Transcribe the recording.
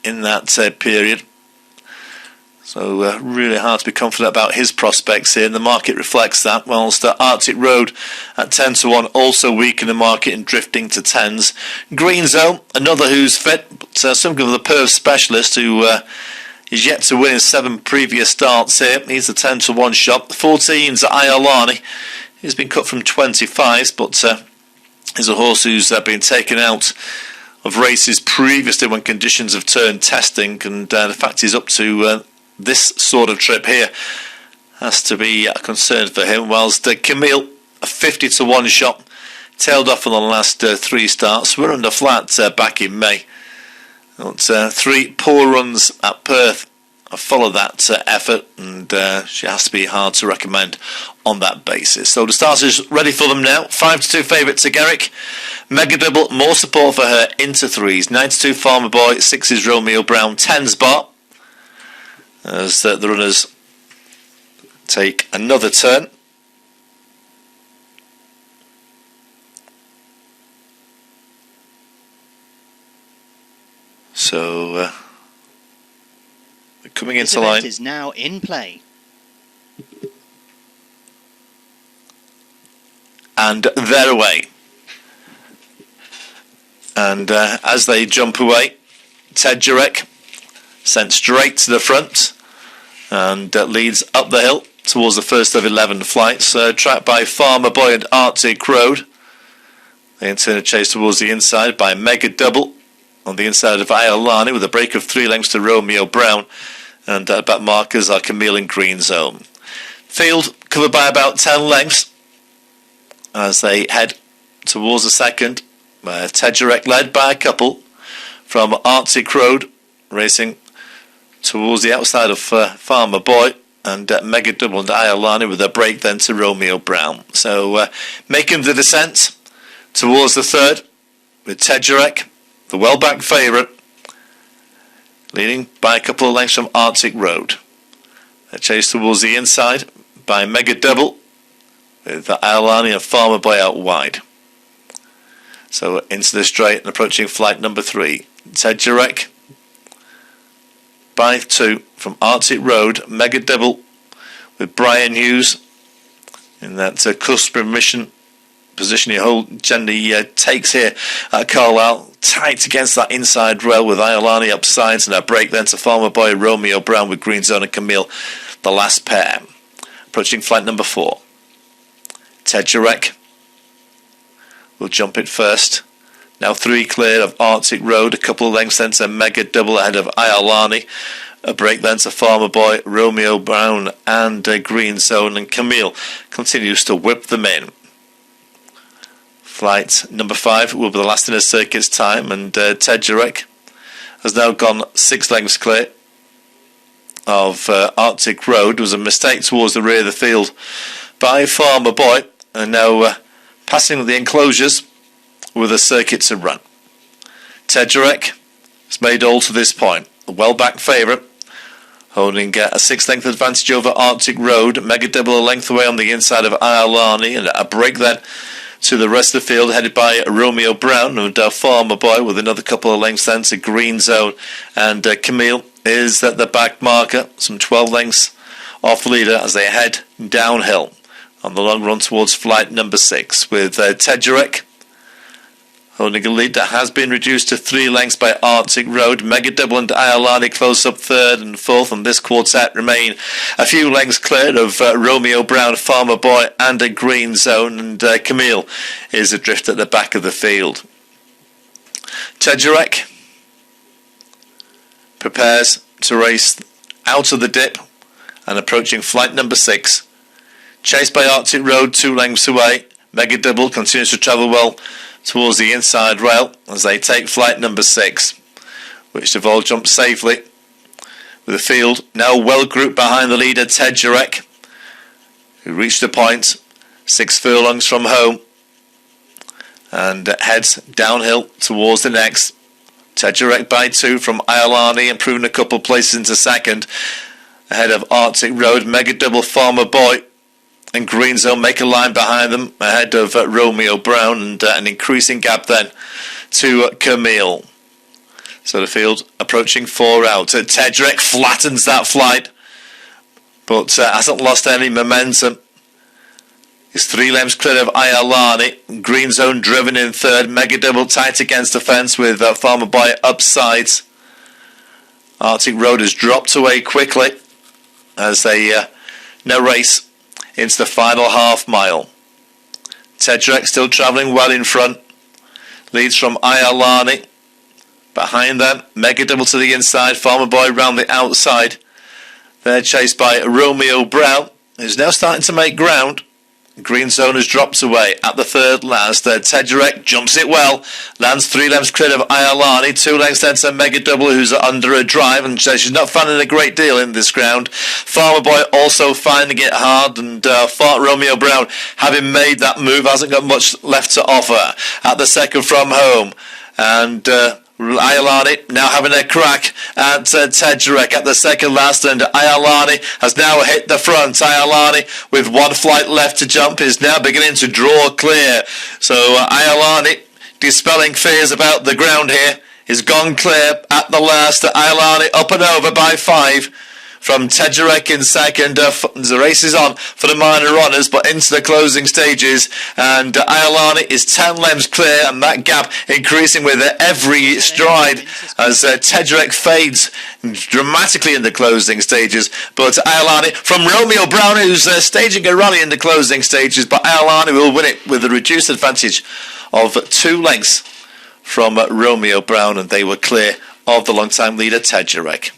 in that period. So really hard to be confident about his prospects here, and the market reflects that, whilst Arctic Road at 10-1 also weak in the market and drifting to 10s. Green Zone, another who's fit, but something of the Perth specialist who is yet to win in 7 previous starts here. He's a 10-1 shot. The 14's Iolani. He's been cut from 25s, but is a horse who's been taken out of races previously when conditions have turned testing, and the fact he's up to this sort of trip here has to be a concern for him, whilst Camille, a 50-1 shot, tailed off on the last 3 starts. We're under flat back in May. But 3 poor runs at Perth have followed that effort, and she has to be hard to recommend on that basis. So the starters ready for them now. 5-2 favourite to Garrick. Mega Double, more support for her into 3s. 9-2 Farmer Boy, 6 Romeo Brown, 10's Bar. As the runners take another turn. So we're coming into line. This event is now in play. And they're away. And as they jump away, Ted Jurek sent straight to the front and leads up the hill towards the first of 11 flights, tracked by Farmer Boy and Arctic Road. They in turn are chased towards the inside by Mega Double on the inside of Iolani, with a break of 3 lengths to Romeo Brown, and back markers are Camille and Green Zone. Field covered by about 10 lengths as they head towards the second. Ted Jurek led by a couple from Arctic Road, racing towards the outside of Farmer Boy, and Mega Double and Iolani with a break then to Romeo Brown. So making the descent towards the third with Ted Jurek, the well-backed favourite, leading by a couple of lengths from Arctic Road. They're chased towards the inside by Mega Double, with Iolani and Farmer Boy out wide. So into the straight and approaching flight number 3. Ted Jurek by 2 from Arctic Road. Mega Double with Brian Hughes in that customary mission position he generally takes here at Carlisle, tight against that inside rail with Iolani upsides, and a break then to Farmer Boy, Romeo Brown with Green Zone and Camille, the last pair. Approaching flight number 4. Ted Jurek will jump it first. Now 3 clear of Arctic Road, a couple of lengths then to Mega Double ahead of Iolani. A break then to Farmer Boy, Romeo Brown and Green Zone, and Camille continues to whip them in. Flight number 5 will be the last in a circuit's time, and Ted Jurek has now gone 6 lengths clear of Arctic Road. There was a mistake towards the rear of the field by Farmer Boy, and now passing the enclosures with a circuit to run. Ted Jurek has made all to this point. A well-backed favourite, holding a 6-length advantage over Arctic Road. Mega Double a length away on the inside of Iolani, and a break then to the rest of the field, headed by Romeo Brown and Farmer Boy, with another couple of lengths then to Green Zone, and Camille is at the back marker, some 12 lengths off leader as they head downhill on the long run towards flight number 6, with Ted Jurek holding a lead that has been reduced to 3 lengths by Arctic Road. Mega Double and Iolani close up 3rd and 4th, and this quartet remain a few lengths clear of Romeo Brown, Farmer Boy and a Green Zone, and Camille is adrift at the back of the field. Ted Jurek prepares to race out of the dip and approaching flight number 6. Chased by Arctic Road 2 lengths away. Mega Double continues to travel well towards the inside rail as they take flight number 6, which they've all jumped safely, with the field now well grouped behind the leader Ted Jurek, who reached the point 6 furlongs from home and heads downhill towards the next. Ted Jurek by 2 from Iolani, improving a couple places into second ahead of Arctic Road. Mega Double, Farmer Boy and Green Zone make a line behind them ahead of Romeo Brown, and an increasing gap then to Camille. So the field approaching 4 out. Tedrick flattens that flight, but hasn't lost any momentum. He's 3 lengths clear of Ayalani. Green Zone driven in third. Mega Double tight against the fence with Farmer Boy upsides. Arctic Road has dropped away quickly as they now race into the final half mile. Tedrick still travelling well in front. Leads from Ayalani. Behind them, Mega Double to the inside. Farmer Boy round the outside. They're chased by Romeo Brown, who's now starting to make ground. Green Zone has dropped away at the third last. Tedrick jumps it well. Lands 3 lengths clear of Ayalani. 2 lengths then to Mega Double, who's under a drive, and she's not finding a great deal in this ground. Farmer Boy also finding it hard, and Romeo Brown, having made that move, hasn't got much left to offer at the second from home. And Ayalani now having a crack at Tedrick at the second last, and Ayalani has now hit the front. Ayalani, with 1 flight left to jump, is now beginning to draw clear. So Ayalani, dispelling fears about the ground here, is gone clear at the last. Ayalani up and over by 5 from Tedrick in second. The race is on for the minor runners, but into the closing stages, and Ayalani is 10 lengths clear, and that gap increasing with every stride as Tedrick fades dramatically in the closing stages. But Ayalani from Romeo Brown, who's staging a rally in the closing stages, but Ayalani will win it with a reduced advantage of 2 lengths from Romeo Brown, and they were clear of the long-time leader Tedrick.